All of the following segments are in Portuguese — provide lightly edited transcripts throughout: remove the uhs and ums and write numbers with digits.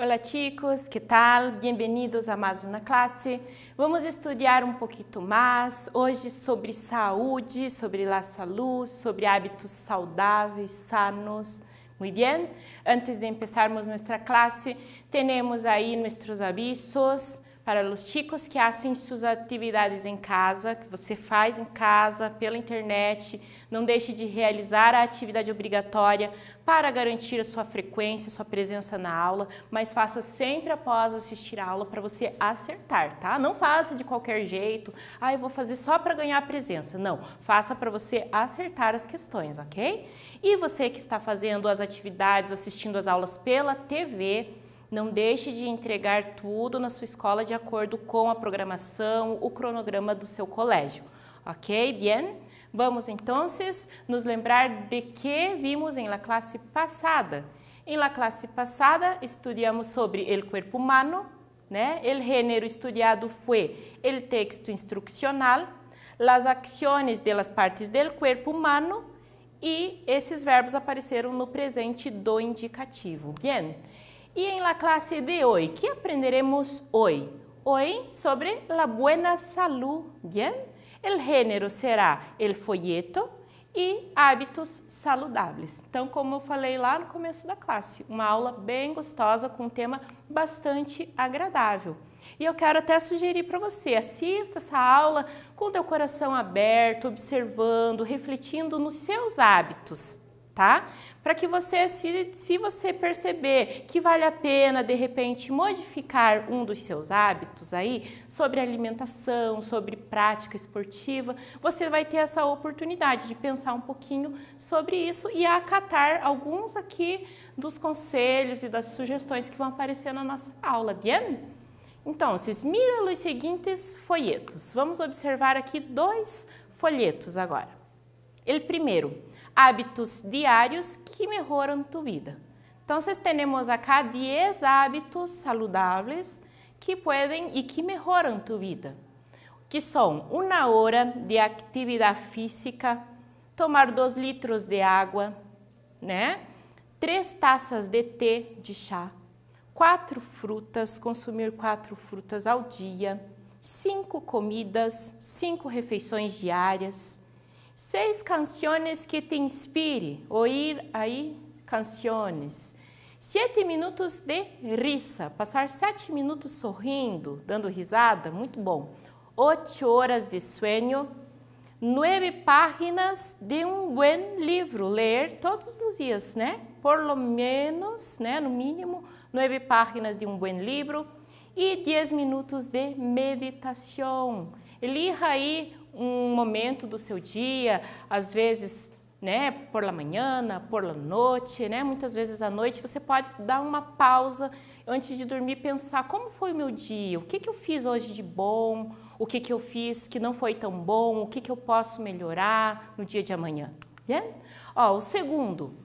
Olá chicos, que tal? Bem-vindos a mais uma classe. Vamos estudar um pouquinho mais hoje sobre saúde, sobre a saúde, sobre hábitos saudáveis, sanos. Muito bem? Antes de empezarmos nossa classe, temos aí nossos avisos para os chicos que fazem suas atividades em casa, que você faz em casa, pela internet. Não deixe de realizar a atividade obrigatória para garantir a sua frequência, sua presença na aula, mas faça sempre após assistir a aula para você acertar, tá? Não faça de qualquer jeito, eu vou fazer só para ganhar a presença. Não, faça para você acertar as questões, ok? E você que está fazendo as atividades, assistindo as aulas pela TV, não deixe de entregar tudo na sua escola de acordo com a programação, o cronograma do seu colégio, ok? Bien? Vamos então nos lembrar de que vimos em la classe passada. Em la classe passada estudamos sobre o corpo humano, né? O gênero estudado foi o texto instruccional, as ações de las partes del cuerpo humano e esses verbos apareceram no presente do indicativo. Bien. E em la classe de hoje, que aprenderemos hoje? Hoje sobre la buena salud, bien? O gênero será el folheto e hábitos saludáveis. Então, como eu falei lá no começo da classe, uma aula bem gostosa com um tema bastante agradável. E eu quero até sugerir para você, assista essa aula com o teu coração aberto, observando, refletindo nos seus hábitos, tá? Para que você, se você perceber que vale a pena, de repente, modificar um dos seus hábitos aí, sobre alimentação, sobre prática esportiva, você vai ter essa oportunidade de pensar um pouquinho sobre isso e acatar alguns aqui dos conselhos e das sugestões que vão aparecer na nossa aula, bien? Então, mira os seguintes folhetos. Vamos observar aqui dois folhetos agora. O primeiro, hábitos diários que melhoram tu vida. Então, temos acá 10 hábitos saludáveis que podem e que melhoram tu vida, que são 1 hora de atividade física, tomar 2 litros de água, né? 3 taças de té, de chá, 4 frutas, consumir 4 frutas ao dia, 5 comidas, 5 refeições diárias, 6 canções que te inspire, ouvir aí canções, 7 minutos de risa, passar 7 minutos sorrindo, dando risada, muito bom, 8 horas de sueño, 9 páginas de um bom livro, ler todos os dias, né? Por lo menos, né? No mínimo, 9 páginas de um bom livro e 10 minutos de meditação. Elija aí um momento do seu dia, às vezes, né, por la manhã, por la noite, né, muitas vezes à noite, você pode dar uma pausa antes de dormir, pensar como foi o meu dia, o que eu fiz hoje de bom, o que eu fiz que não foi tão bom, o que eu posso melhorar no dia de amanhã. Yeah? Ó, o segundo,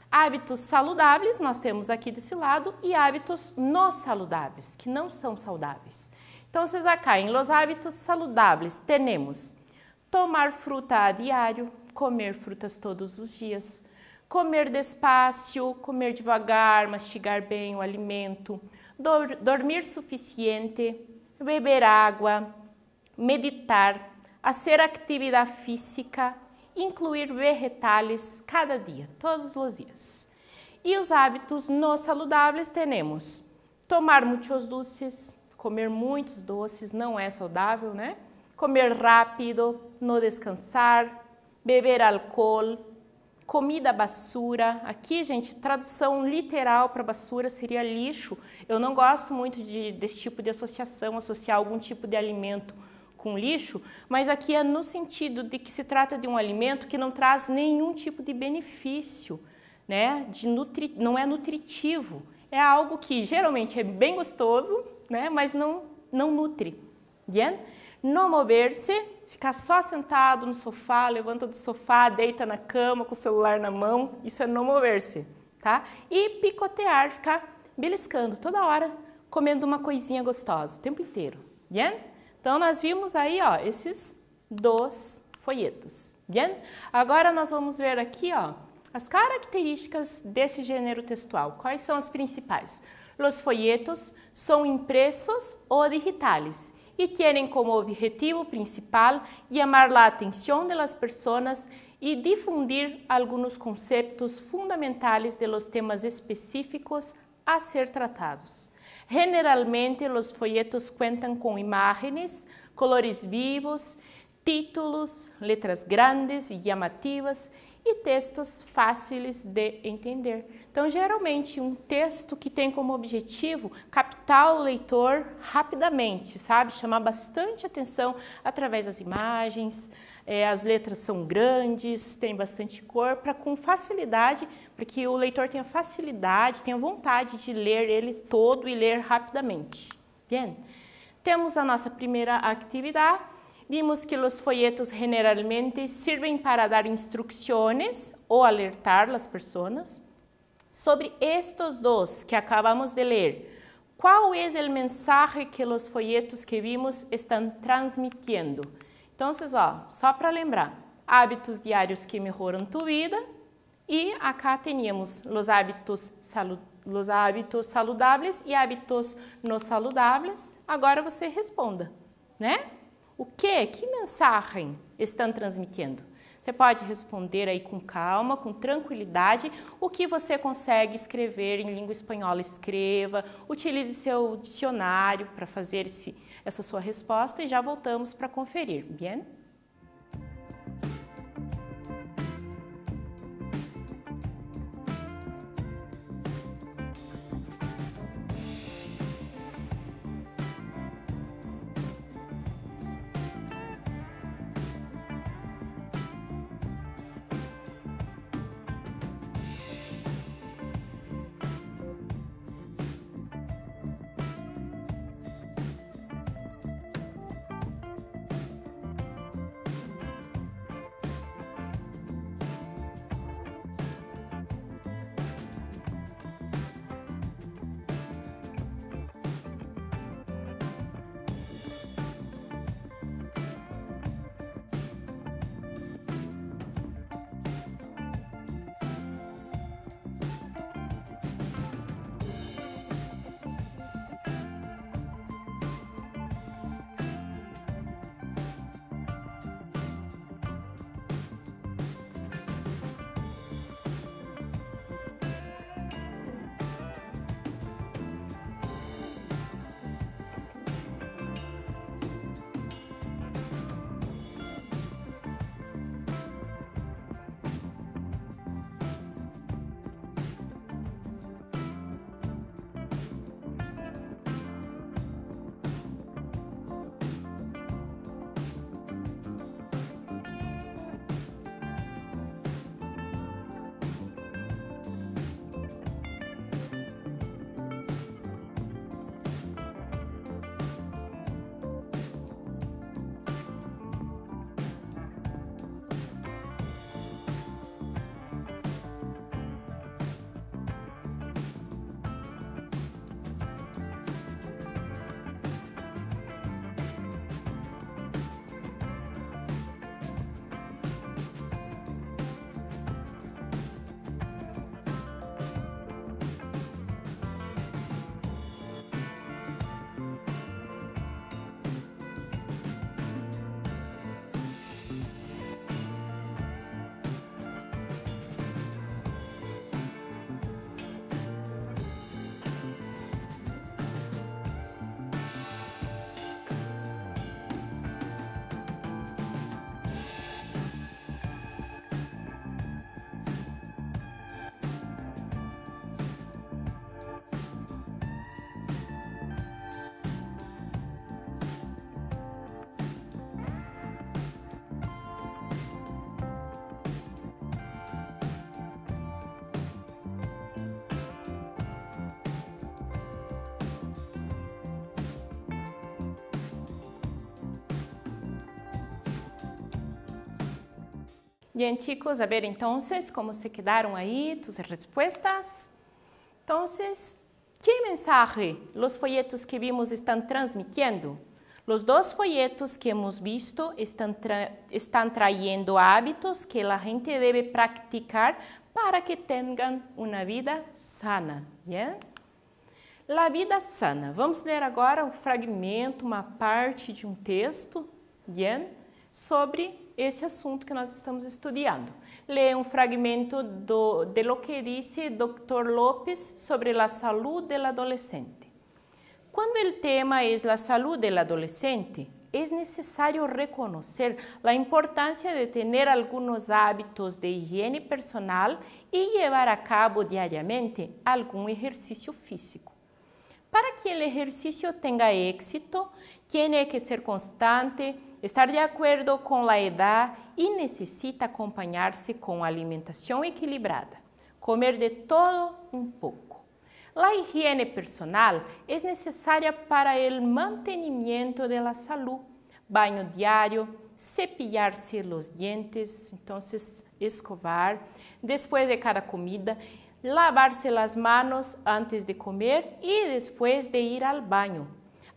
hábitos saludáveis, nós temos aqui desse lado, e hábitos não saludáveis, que não são saudáveis. Então, vocês acá, em los hábitos saludáveis, temos tomar fruta a diário, comer frutas todos os dias, comer despacio, comer devagar, mastigar bem o alimento, dormir suficiente, beber água, meditar, fazer atividade física, incluir vegetais cada dia, todos os dias. E os hábitos não saludáveis temos tomar muitos doces, comer muitos doces não é saudável, né? Comer rápido, não descansar, beber álcool, comida basura. Aqui, gente, tradução literal para basura seria lixo. Eu não gosto muito desse tipo de associação, associar algum tipo de alimento com lixo, mas aqui é no sentido de que se trata de um alimento que não traz nenhum tipo de benefício, né? Não é nutritivo. É algo que geralmente é bem gostoso, né? Mas não nutre. Bien? Não mover-se, ficar só sentado no sofá, levanta do sofá, deita na cama com o celular na mão, isso é não mover-se, tá? E picotear, ficar beliscando toda hora, comendo uma coisinha gostosa o tempo inteiro. Bien? Então, nós vimos aí, ó, esses 2 folhetos. Bien? Agora nós vamos ver aqui, ó, As características desse gênero textual, quais são as principais? Los folletos são impresos ou digitais e têm como objetivo principal chamar a atenção das pessoas e difundir alguns conceitos fundamentais de los temas específicos a ser tratados. Generalmente, os folhetos contam com imagens, colores vivos, títulos, letras grandes e chamativas e textos fáceis de entender. Então, geralmente, um texto que tem como objetivo captar o leitor rapidamente, sabe? Chamar bastante atenção através das imagens, as letras são grandes, tem bastante cor, para com facilidade, para que o leitor tenha facilidade, tenha vontade de ler ele todo e ler rapidamente. Bien? Temos a nossa primeira atividade. Vimos que os folhetos generalmente servem para dar instruções ou alertar as pessoas sobre estes dois que acabamos de ler. Qual é o mensagem que os folhetos que vimos estão transmitindo? Então, só para lembrar, hábitos diários que melhoram tu vida e acá teníamos os hábitos saludáveis e hábitos não saludáveis. Agora você responda, né? O que? Que mensagem estão transmitindo? Você pode responder aí com calma, com tranquilidade, o que você consegue escrever em língua espanhola, escreva, utilize seu dicionário para fazer essa sua resposta e já voltamos para conferir, bien? Bien, chicos, a ver entonces cómo se quedaron ahí tus respuestas. Entonces, ¿qué mensaje los folletos que vimos están transmitiendo? Los dos folletos que hemos visto están trayendo hábitos que la gente debe practicar para que tengan una vida sana, ¿bien? La vida sana. Vamos ler agora um fragmento, uma parte de um texto, ¿bien? Sobre esse assunto que nós estamos estudando. Leia um fragmento de lo que disse Dr. López sobre a saúde do adolescente. Quando o tema é a saúde do adolescente, é necessário reconhecer a importância de ter alguns hábitos de higiene personal e levar a cabo diariamente algum exercício físico. Para que o exercício tenha êxito, tem que ser constante, estar de acordo com a idade e necessita acompanhar-se com alimentação equilibrada, comer de todo um pouco. A higiene personal é necessária para o mantenimento da saúde, banho diário, cepillar-se os dientes, então escovar, depois de cada comida, lavar-se as manos antes de comer e depois de ir ao banho.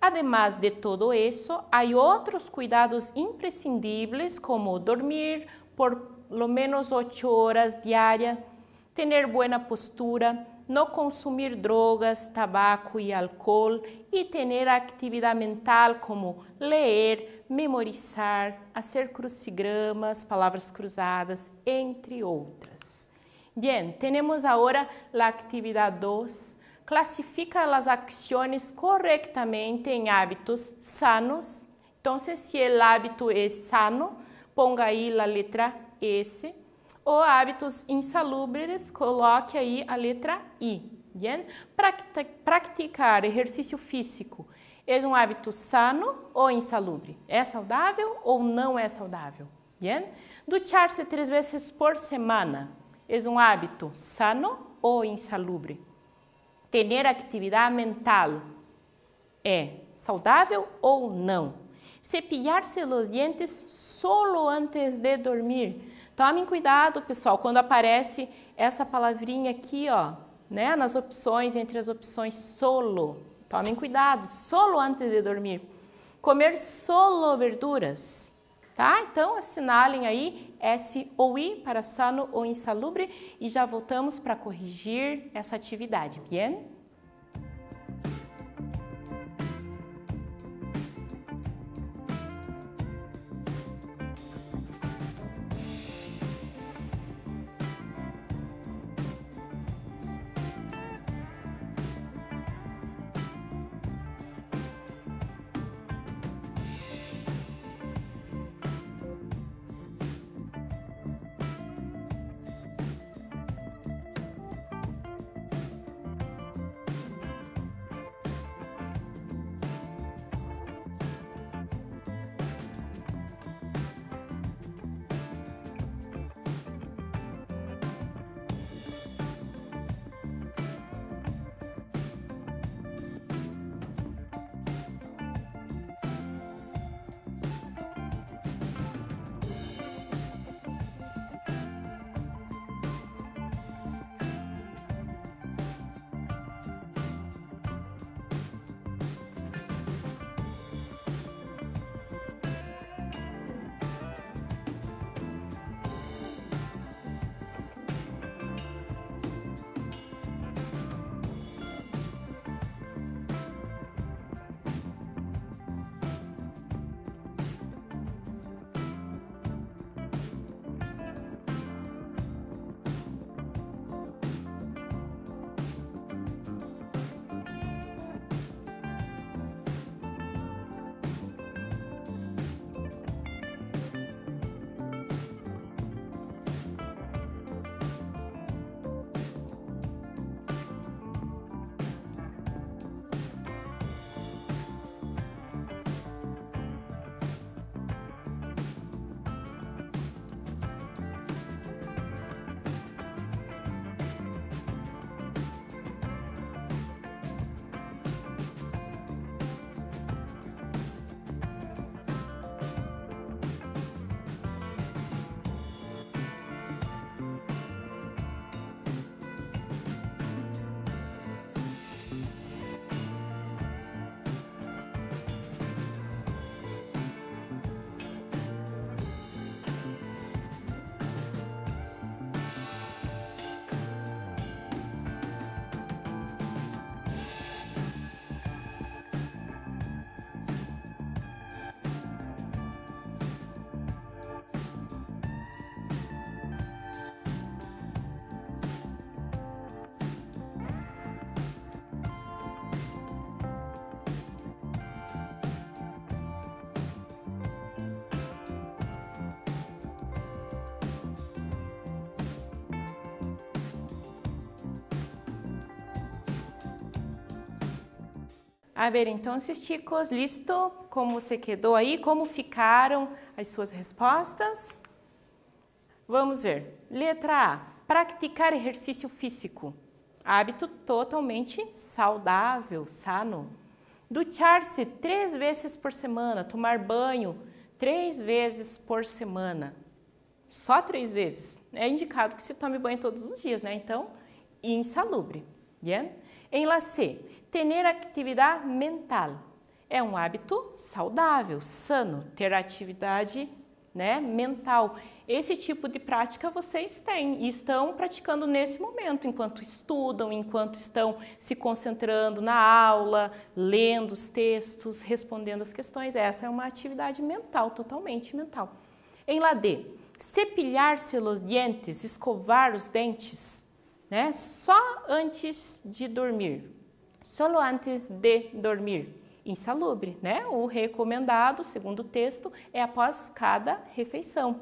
Además de todo isso, há outros cuidados imprescindíveis como dormir por lo menos 8 horas diárias, ter boa postura, não consumir drogas, tabaco e álcool e ter atividade mental como ler, memorizar, fazer crucigramas, palavras cruzadas, entre outras. Bien, temos agora a atividade 2. Classifica as ações corretamente em hábitos sanos. Então, se o hábito é sano, ponga aí a letra S. Ou hábitos insalubres, coloque aí a letra I. Bien? Praticar exercício físico é um hábito sano ou insalubre? É saudável ou não é saudável? Bien? Duchar-se 3 vezes por semana é um hábito sano ou insalubre? Ter atividade mental é saudável ou não? Cepillar-se os dentes solo antes de dormir. Tomem cuidado, pessoal, quando aparece essa palavrinha aqui, ó, né, nas opções, entre as opções solo. Tomem cuidado, solo antes de dormir. Comer solo verduras, tá? Então, assinalem aí S ou I para sano ou insalubre e já voltamos para corrigir essa atividade, bien? A ver, então, chicos, listo? Como você quedou aí? Como ficaram as suas respostas? Vamos ver. Letra A. Praticar exercício físico. Hábito totalmente saudável, sano. Duchar-se 3 vezes por semana. Tomar banho 3 vezes por semana. Só 3 vezes. É indicado que se tome banho todos os dias, né? Então, insalubre. Bien? Em la C, ter atividade mental. É um hábito saudável, sano, ter atividade, né, mental. Esse tipo de prática vocês têm e estão praticando nesse momento, enquanto estudam, enquanto estão se concentrando na aula, lendo os textos, respondendo as questões. Essa é uma atividade mental, totalmente mental. Em la D, cepilhar-se os dentes, escovar os dentes, né? Só antes de dormir, solo antes de dormir, insalubre, né? O recomendado, segundo o texto, é após cada refeição.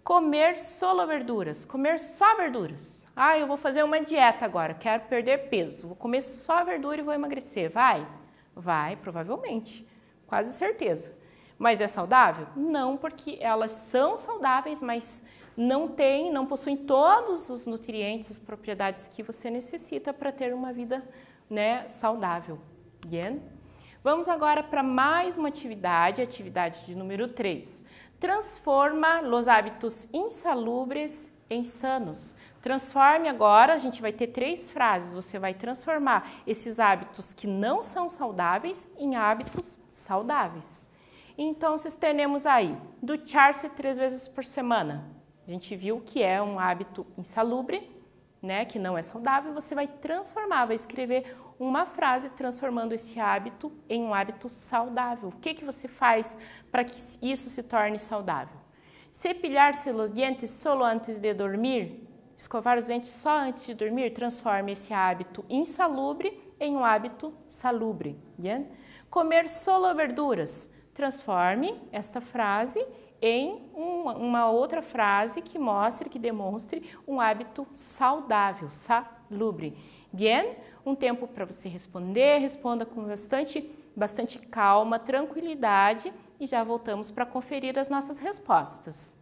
Comer solo verduras, comer só verduras. Ah, eu vou fazer uma dieta agora, quero perder peso, vou comer só verdura e vou emagrecer. Vai? Vai, provavelmente, quase certeza. Mas é saudável? Não, porque elas são saudáveis, mas não possuem todos os nutrientes, as propriedades que você necessita para ter uma vida, né, saudável. Bien? Vamos agora para mais uma atividade, atividade de número 3. Transforma os hábitos insalubres em sanos. Transforme agora, a gente vai ter 3 frases, você vai transformar esses hábitos que não são saudáveis em hábitos saudáveis. Então, vocês temos aí, duchar-se 3 vezes por semana. A gente viu que é um hábito insalubre, né, que não é saudável, você vai transformar, vai escrever uma frase transformando esse hábito em um hábito saudável. O que você faz para que isso se torne saudável? Cepilhar-se os dentes solo antes de dormir, escovar os dentes só antes de dormir, transforme esse hábito insalubre em um hábito salubre. Bien? Comer solo verduras, transforme esta frase em uma outra frase que mostre, que demonstre um hábito saudável, salubre. Bien? Um tempo para você responder, responda com bastante calma, tranquilidade e já voltamos para conferir as nossas respostas.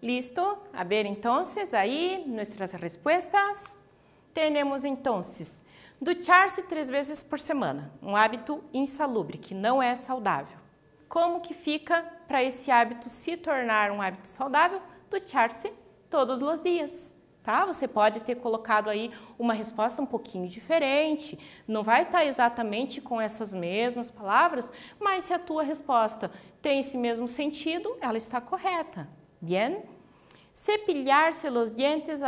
Listo? A ver, entonces, aí, nuestras respostas. Temos, entonces, duchar-se 3 vezes por semana, um hábito insalubre, que não é saudável. Como que fica para esse hábito se tornar um hábito saudável? Duchar-se todos os dias, tá? Você pode ter colocado aí uma resposta um pouquinho diferente, não vai estar exatamente com essas mesmas palavras, mas se a tua resposta tem esse mesmo sentido, ela está correta. Bien? Cepilhar-se os dentes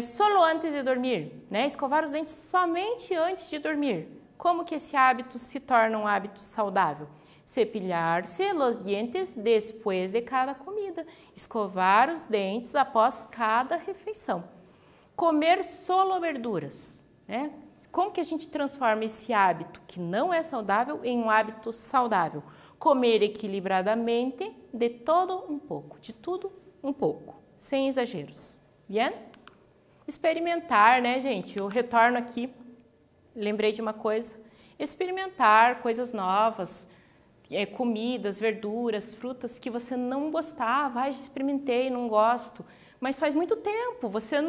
solo antes de dormir, né? Escovar os dentes somente antes de dormir. Como que esse hábito se torna um hábito saudável? Cepilhar-se os dentes depois de cada comida. Escovar os dentes após cada refeição. Comer solo verduras, né? Como que a gente transforma esse hábito que não é saudável em um hábito saudável? Comer equilibradamente de todo um pouco, de tudo um pouco, sem exageros. Bien? Experimentar, né, gente? Eu retorno aqui, lembrei de uma coisa, experimentar coisas novas, comidas, verduras, frutas que você não gostava. Já experimentei, não gosto, mas faz muito tempo, você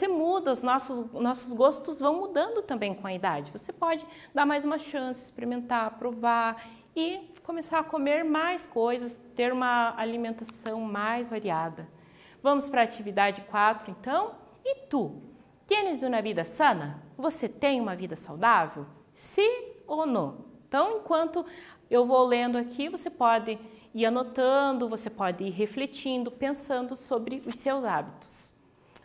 muda, os nossos gostos vão mudando também com a idade. Você pode dar mais uma chance, experimentar, provar e começar a comer mais coisas, ter uma alimentação mais variada. Vamos para a atividade 4, então? E tu? Tienes uma vida sana? Você tem uma vida saudável? Sim ou não? Então, enquanto eu vou lendo aqui, você pode ir anotando, você pode ir refletindo, pensando sobre os seus hábitos.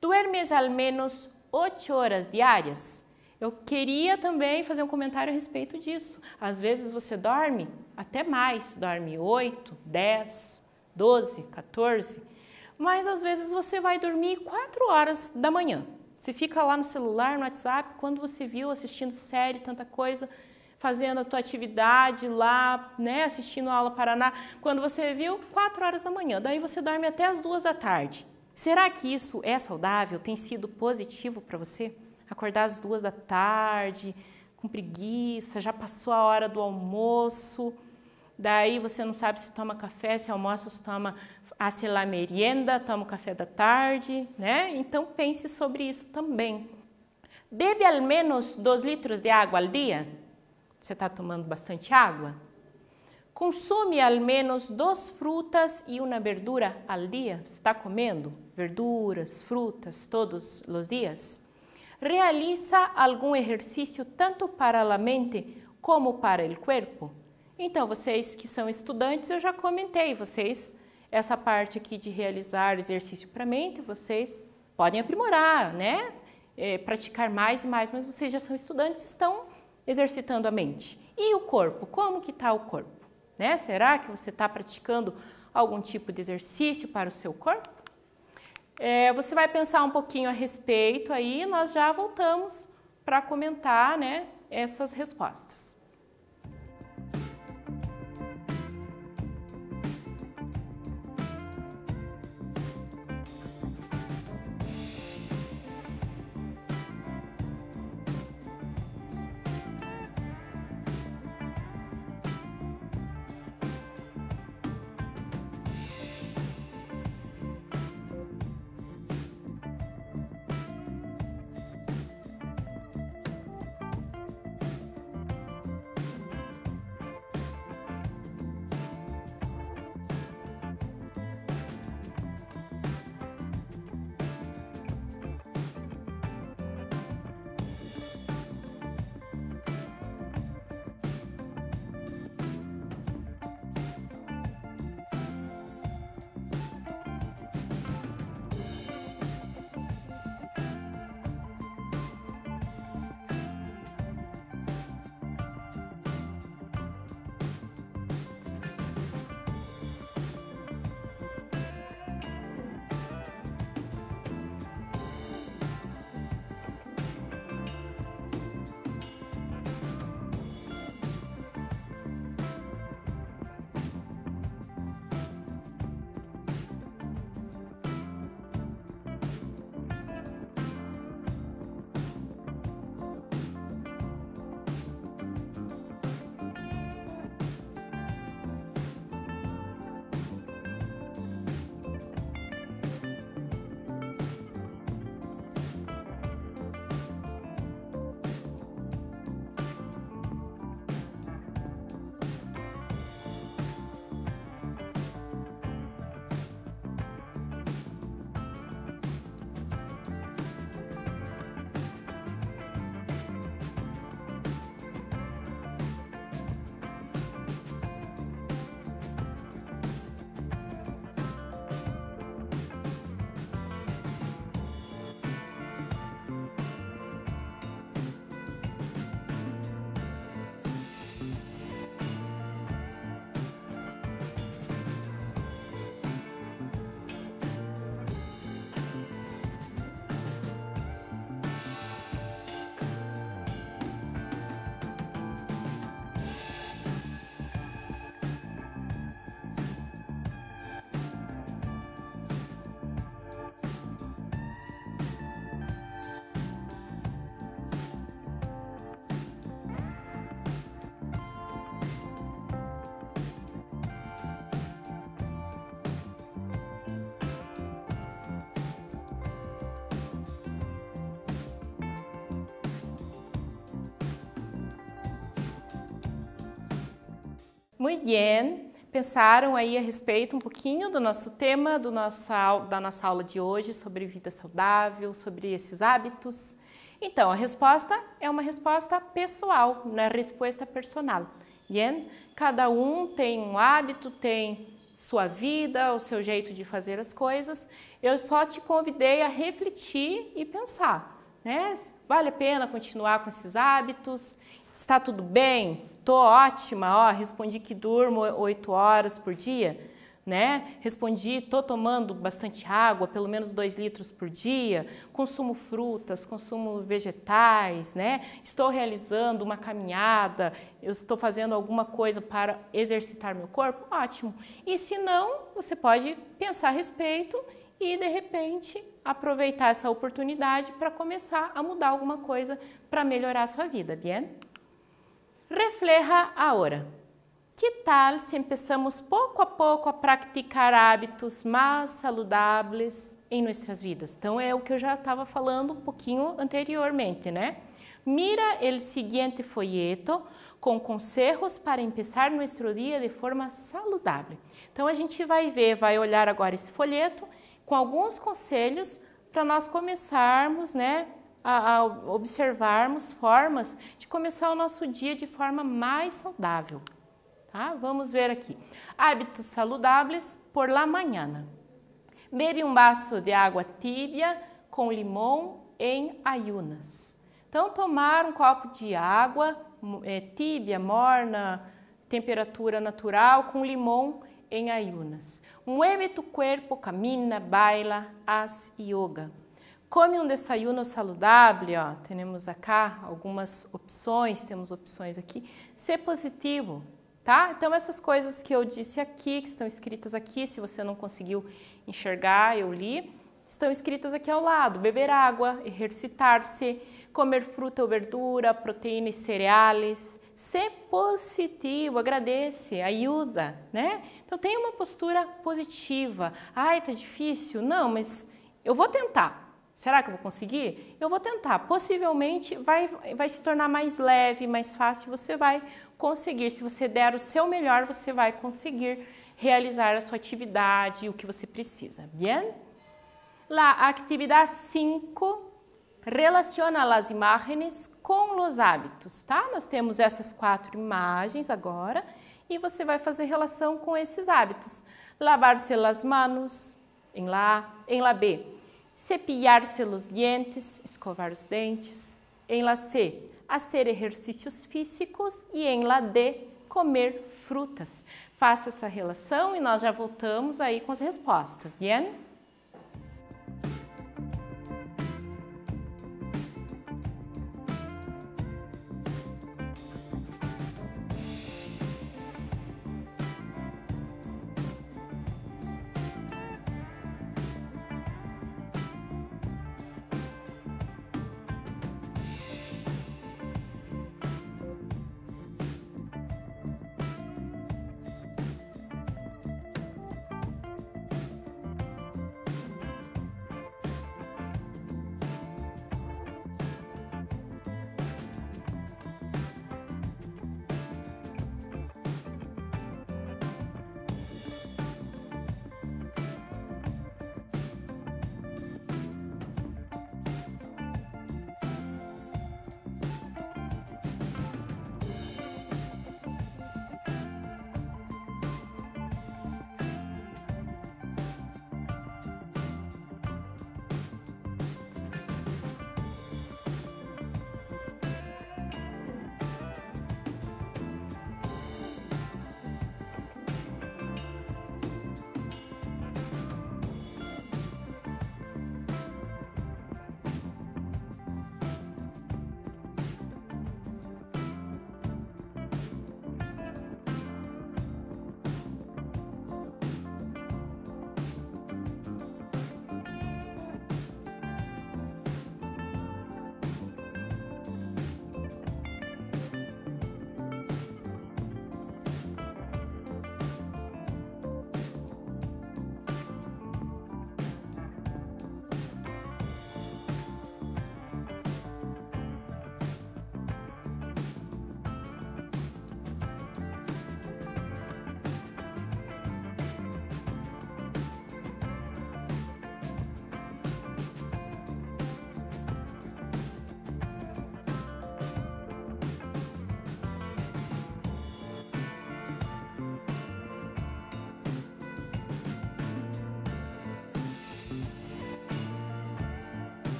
Duermes al menos 8 horas diárias? Eu queria também fazer um comentário a respeito disso. Às vezes você dorme até mais, dorme 8, 10, 12, 14, mas às vezes você vai dormir 4 horas da manhã. Você fica lá no celular, no WhatsApp, quando você viu, assistindo série, tanta coisa, fazendo a tua atividade lá, né, assistindo a aula Paraná, quando você viu, 4 horas da manhã, daí você dorme até as 2 da tarde. Será que isso é saudável? Tem sido positivo para você? Acordar às 2 da tarde, com preguiça, já passou a hora do almoço, daí você não sabe se toma café, se almoça, se toma hace la merienda, toma o café da tarde, né? Então pense sobre isso também. Bebe al menos 2 litros de água ao dia? Você está tomando bastante água? Consome al menos 2 frutas e uma verdura ao dia? Você está comendo verduras, frutas todos os dias? Realiza algum exercício tanto para a mente como para o corpo? Então, vocês que são estudantes, eu já comentei, essa parte aqui de realizar exercício para a mente, vocês podem aprimorar, né? Praticar mais e mais, mas vocês já são estudantes, estão exercitando a mente. E o corpo? Como que está o corpo? Né? Será que você está praticando algum tipo de exercício para o seu corpo? Você vai pensar um pouquinho a respeito aí, nós já voltamos para comentar, né, essas respostas. Muito bem. Pensaram aí a respeito um pouquinho do nosso tema, da nossa aula de hoje sobre vida saudável, sobre esses hábitos? Então, a resposta é uma resposta pessoal, uma resposta personal. Bien? Cada um tem um hábito, tem sua vida, o seu jeito de fazer as coisas. Eu só te convidei a refletir e pensar, né? Vale a pena continuar com esses hábitos? Está tudo bem? Tô ótima, ó, respondi que durmo 8 horas por dia, né? Respondi, tô tomando bastante água, pelo menos 2 litros por dia, consumo frutas, consumo vegetais, né? Estou realizando uma caminhada, eu estou fazendo alguma coisa para exercitar meu corpo? Ótimo. E se não, você pode pensar a respeito e, de repente, aproveitar essa oportunidade para começar a mudar alguma coisa para melhorar a sua vida, bien? Refleja agora. Que tal se começamos pouco a pouco a praticar hábitos mais saudáveis em nossas vidas? Então, é o que eu já estava falando um pouquinho anteriormente, né? Mira o seguinte folheto com conselhos para começar nosso dia de forma saudável. Então, a gente vai ver, vai olhar agora esse folheto com alguns conselhos para nós começarmos, né, a observarmos formas de começar o nosso dia de forma mais saudável. Tá? Vamos ver aqui. Hábitos saudáveis por la mañana. Bebe um vaso de água tibia com limão em ayunas. Então, tomar um copo de água tibia, morna, temperatura natural, com limão em ayunas. Mueve tu cuerpo, camina, baila, haz yoga. Come um desayuno saudável, ó. Temos acá algumas opções, temos opções aqui. Ser positivo, tá? Então, essas coisas que eu disse aqui, que estão escritas aqui, se você não conseguiu enxergar, eu li, estão escritas aqui ao lado. Beber água, exercitar-se, comer fruta ou verdura, proteína e cereais. Ser positivo, agradece, ajuda, né? Então, tenha uma postura positiva. Ai, tá difícil? Não, mas eu vou tentar. Será que eu vou conseguir? Eu vou tentar. Possivelmente vai se tornar mais leve, mais fácil, você vai conseguir. Se você der o seu melhor, você vai conseguir realizar a sua atividade, o que você precisa. Bien? La atividade 5 relaciona as imagens com os hábitos, tá? Nós temos essas 4 imagens agora e você vai fazer relação com esses hábitos. Lavar-se as mãos, em la B. Cepillar-se os dentes, escovar os dentes. Em la C, fazer exercícios físicos. E em la D, comer frutas. Faça essa relação e nós já voltamos aí com as respostas, bien?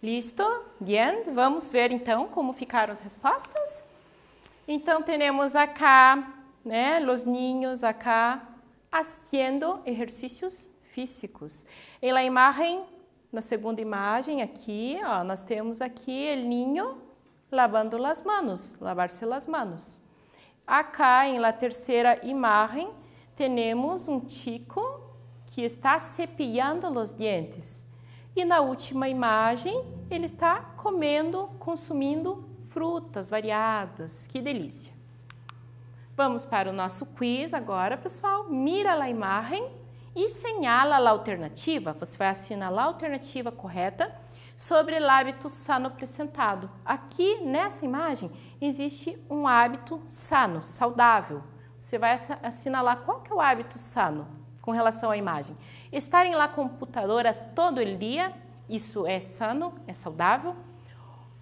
Listo? Bien. Vamos ver então como ficaram as respostas? Então, temos acá, né, os niños acá haciendo exercícios físicos. E na imagem, na segunda imagem aqui, ó, nós temos aqui o niño lavando as manos, lavar-se as manos. Acá, em la terceira imagem, temos um chico que está cepillando os dentes. E na última imagem, ele está comendo, consumindo frutas variadas. Que delícia! Vamos para o nosso quiz agora, pessoal. Mira a imagem e señala a alternativa. Você vai assinalar a alternativa correta sobre o hábito sano apresentado. Aqui, nessa imagem, existe um hábito sano, saudável. Você vai assinalar qual que é o hábito sano com relação à imagem. Estar em la computadora todo el dia, isso é sano, é saudável.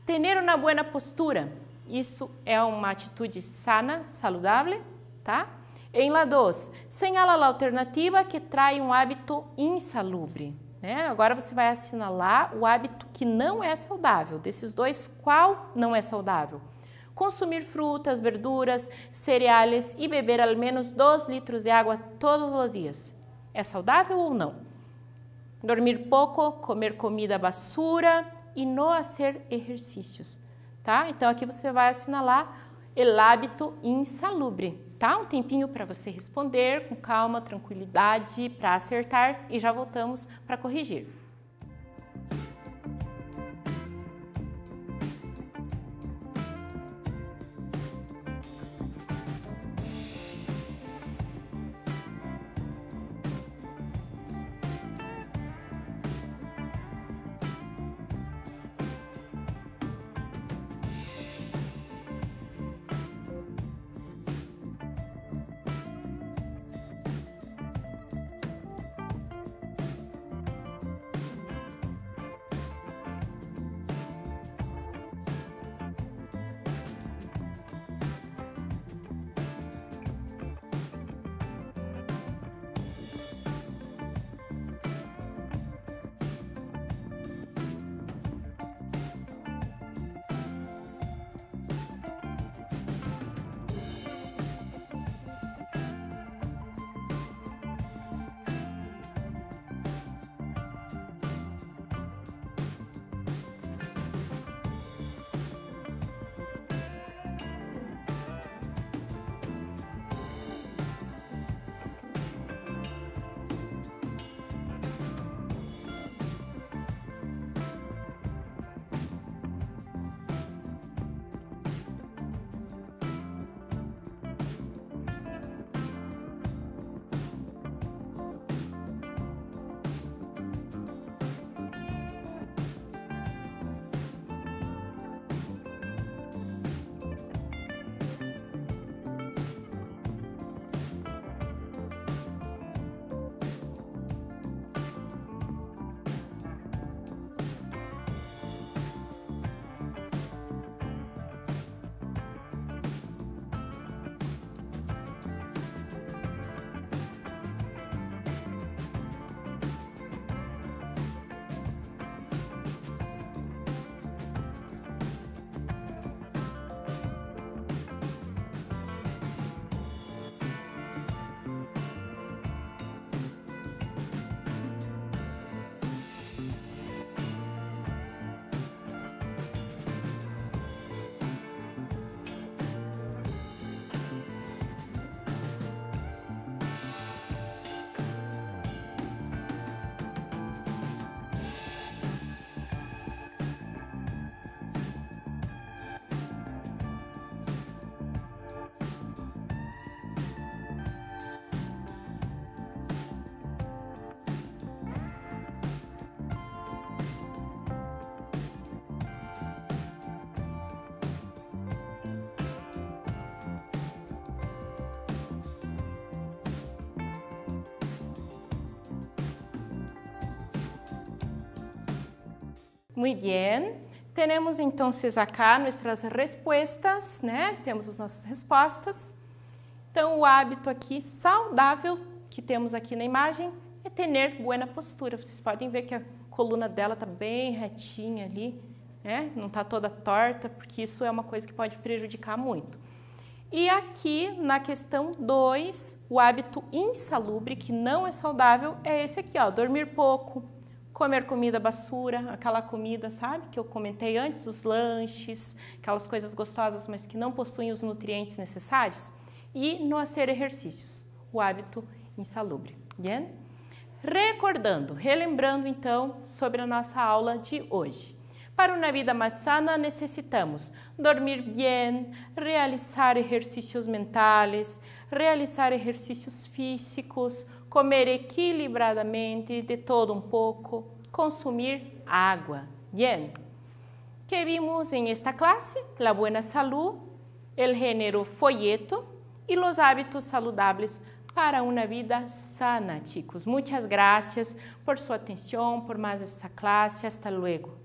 Tener uma boa postura, isso é uma atitude sana, saudável, tá? Em la 2, señala a alternativa que traz um hábito insalubre. Né? Agora você vai assinalar o hábito que não é saudável. Desses dois, qual não é saudável? Consumir frutas, verduras, cereais e beber ao menos 2 litros de água todos os dias. É saudável ou não? Dormir pouco, comer comida basura e não fazer exercícios. Tá? Então, aqui você vai assinalar o hábito insalubre. Tá? Um tempinho para você responder com calma, tranquilidade, para acertar e já voltamos para corrigir. Muy bien. Temos então acá nossas respostas, né? Temos as nossas respostas. Então, o hábito aqui saudável que temos aqui na imagem é ter boa postura. Vocês podem ver que coluna dela está bem retinha ali, né? Não está toda torta, porque isso é uma coisa que pode prejudicar muito. E aqui, na questão 2, o hábito insalubre, que não é saudável, é esse aqui, ó, dormir pouco, comer comida basura, aquela comida, sabe, que eu comentei antes, os lanches, aquelas coisas gostosas, mas que não possuem os nutrientes necessários, e não fazer exercícios, o hábito insalubre. Bien? Recordando, relembrando então sobre a nossa aula de hoje. Para uma vida mais sana, necessitamos dormir bem, realizar exercícios mentais, realizar exercícios físicos, comer equilibradamente, de todo um pouco, consumir água. Bien. Que vimos en esta clase? La buena salud, el género folleto y los hábitos saludables para uma vida sana, chicos. Muchas gracias por sua atenção, por mais essa classe. Hasta luego.